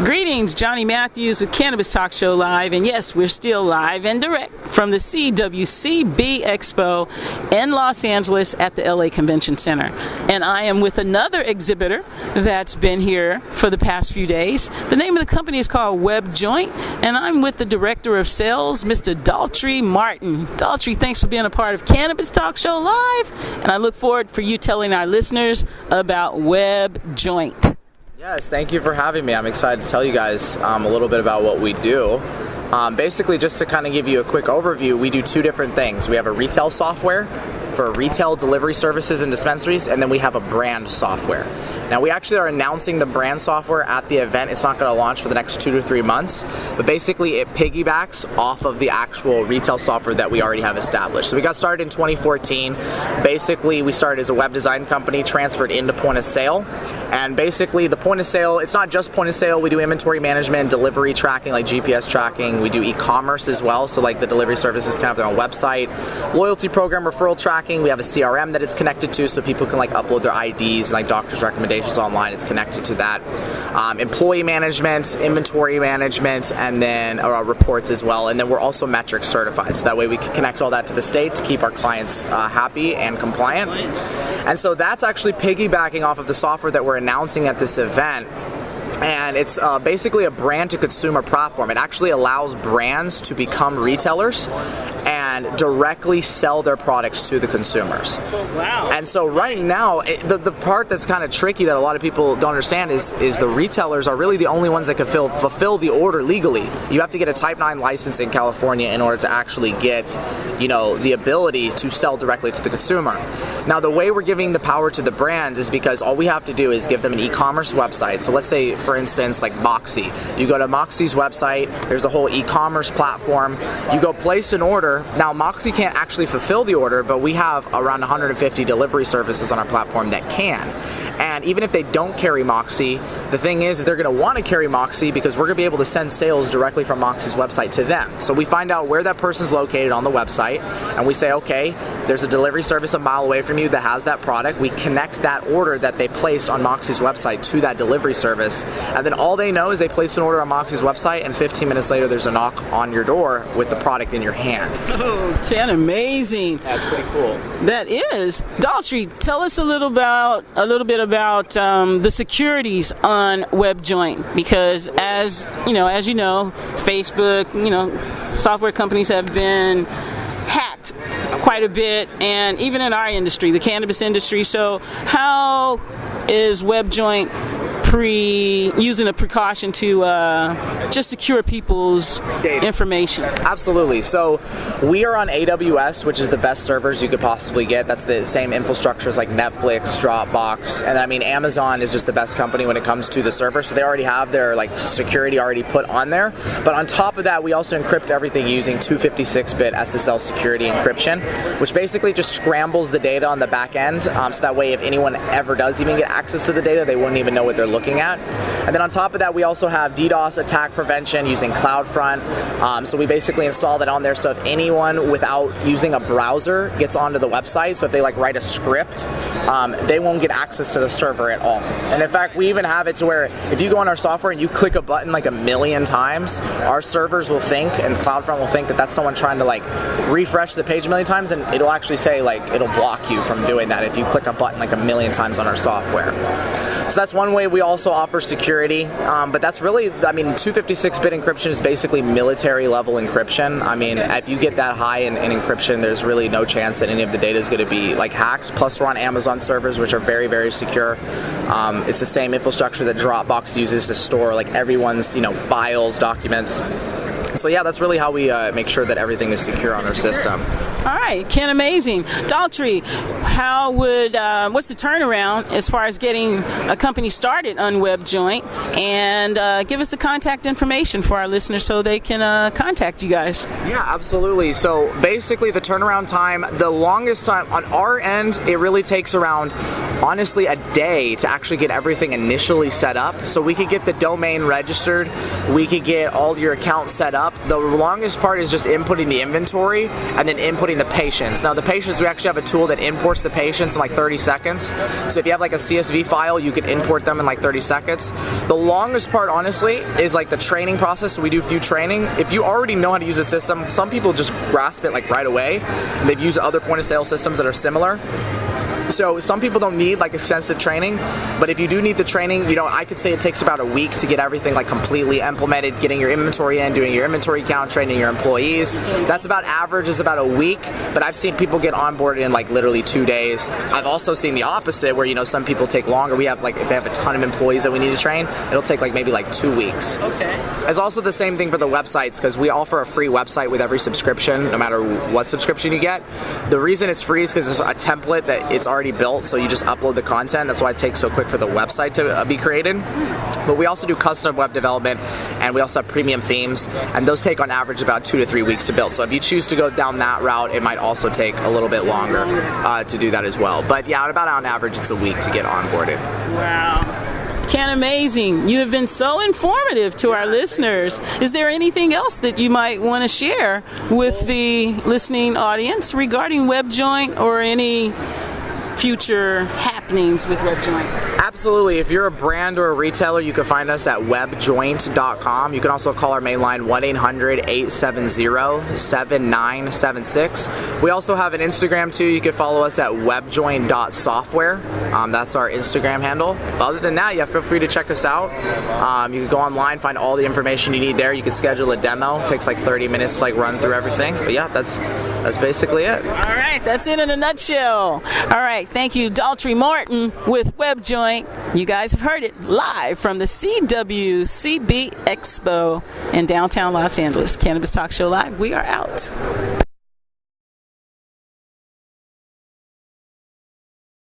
Greetings, Johnny Matthews with Cannabis Talk Show Live, and yes, we're still live and direct from the CWCBExpo in Los Angeles at the LA Convention Center. And I am with another exhibitor that's been here for the past few days. The name of the company is called Webjoint, and I'm with the Director of Sales, Mr. Daltry Martin. Daltry, thanks for being a part of Cannabis Talk Show Live, and I look forward for you telling our listeners about Webjoint. Yes, thank you for having me. I'm excited to tell you guys a little bit about what we do. Basically, just to kind of give you a quick overview, we do two different things. We have a retail software for retail delivery services and dispensaries, and then we have a brand software. Now, we actually are announcing the brand software at the event. It's not going to launch for the next 2 to 3 months, but basically it piggybacks off of the actual retail software that we already have established. So we got started in 2014. Basically, we started as a web design company, transferred into point of sale, and basically the point of sale, it's not just point of sale. We do inventory management, delivery tracking, like GPS tracking. We do e-commerce as well, so like the delivery services can have their own website, loyalty program, referral tracking. We have a CRM that it's connected to, so people can like upload their IDs and like doctor's recommendations online. It's connected to that. Employee management, inventory management, and then reports as well. And then we're also metrics certified, so that way we can connect all that to the state to keep our clients happy and compliant. And so that's actually piggybacking off of the software that we're announcing at this event. And it's basically a brand to consumer platform. It actually allows brands to become retailers and directly sell their products to the consumers. Wow. And so right now, the part that's kind of tricky that a lot of people don't understand is the retailers are really the only ones that can fulfill the order legally. You have to get a Type 9 license in California in order to actually get, the ability to sell directly to the consumer. Now, the way we're giving the power to the brands is because all we have to do is give them an e-commerce website. So let's say, for instance, like Moxie. You go to Moxie's website, there's a whole e-commerce platform. You go place an order. Now, Moxie can't actually fulfill the order, but we have around 150 delivery services on our platform that can. And even if they don't carry Moxie, the thing is they're going to want to carry Moxie because we're going to be able to send sales directly from Moxie's website to them. So we find out where that person's located on the website, and we say, okay, there's a delivery service a mile away from you that has that product. We connect that order that they placed on Moxie's website to that delivery service, and then all they know is they placed an order on Moxie's website, and 15 minutes later there's a knock on your door with the product in your hand. Oh, Ken, amazing. That's pretty cool. That is. Daltry, tell us a little bit about the securities on Webjoint, because as you know, Facebook, software companies have been hacked quite a bit, and even in our industry, the cannabis industry. So how is Webjoint using a precaution to just secure people's data information? Absolutely. So we are on AWS, which is the best servers you could possibly get. That's the same infrastructure as like Netflix, Dropbox, and Amazon is just the best company when it comes to the server. So they already have their like security already put on there. But on top of that, we also encrypt everything using 256-bit SSL security encryption, which basically just scrambles the data on the back end. So that way, if anyone ever does even get access to the data, they wouldn't even know what they're looking at. And then on top of that, we also have DDoS attack prevention using CloudFront. So we basically install that on there, so if anyone without using a browser gets onto the website, so if they like write a script, they won't get access to the server at all. And in fact, we even have it to where if you go on our software and you click a button like 1,000,000 times, our servers will think, and CloudFront will think that that's someone trying to like refresh the page 1,000,000 times, and it'll actually say like it'll block you from doing that if you click a button like 1,000,000 times on our software. So that's one way we also offer security, but that's really, 256-bit encryption is basically military level encryption. If you get that high in encryption, there's really no chance that any of the data is going to be like hacked. Plus we're on Amazon servers, which are very, very secure. It's the same infrastructure that Dropbox uses to store like everyone's, files, documents. So yeah, that's really how we make sure that everything is secure on our system. All right, Ken, amazing. Daltry, what's the turnaround as far as getting a company started on Webjoint? And give us the contact information for our listeners so they can contact you guys. Yeah, absolutely. So basically the turnaround time, the longest time on our end, it really takes around, honestly, a day to actually get everything initially set up. So we could get the domain registered, we could get all your accounts set up. The longest part is just inputting the inventory and then inputting importing the patients. Now the patients, we actually have a tool that imports the patients in like 30 seconds. So if you have like a CSV file, you can import them in like 30 seconds. The longest part, honestly, is like the training process. So we do few training. If you already know how to use a system, some people just grasp it like right away. And they've used other point of sale systems that are similar. So some people don't need like extensive training, but if you do need the training, you know, I could say it takes about a week to get everything like completely implemented, getting your inventory in, doing your inventory count, training your employees. That's about average is about a week, but I've seen people get onboarded in like literally 2 days. I've also seen the opposite where, you know, some people take longer. We have like, if they have a ton of employees that we need to train, it'll take like maybe like 2 weeks. Okay. It's also the same thing for the websites because we offer a free website with every subscription, no matter what subscription you get. The reason it's free is because there's a template that it's already built, so you just upload the content. That's why it takes so quick for the website to be created. But we also do custom web development, and we also have premium themes, and those take on average about 2 to 3 weeks to build. So if you choose to go down that route, it might also take a little bit longer to do that as well. But yeah, about on average, it's a week to get onboarded. Wow. Ken, amazing. You have been so informative to our listeners. Is there anything else that you might want to share with the listening audience regarding Webjoint or any future happenings with Webjoint? Absolutely. If you're a brand or a retailer, you can find us at webjoint.com. You can also call our main line 1-800-870-7976. We also have an Instagram too. You can follow us at webjoint.software. That's our Instagram handle. Other than that, yeah, feel free to check us out. You can go online, find all the information you need there. You can schedule a demo. It takes like 30 minutes to like run through everything. But yeah, that's basically it. All right, that's it in a nutshell. All right, thank you, Daltry Martin with Webjoint. You guys have heard it live from the CWCBExpo in downtown Los Angeles. Cannabis Talk Show Live. We are out.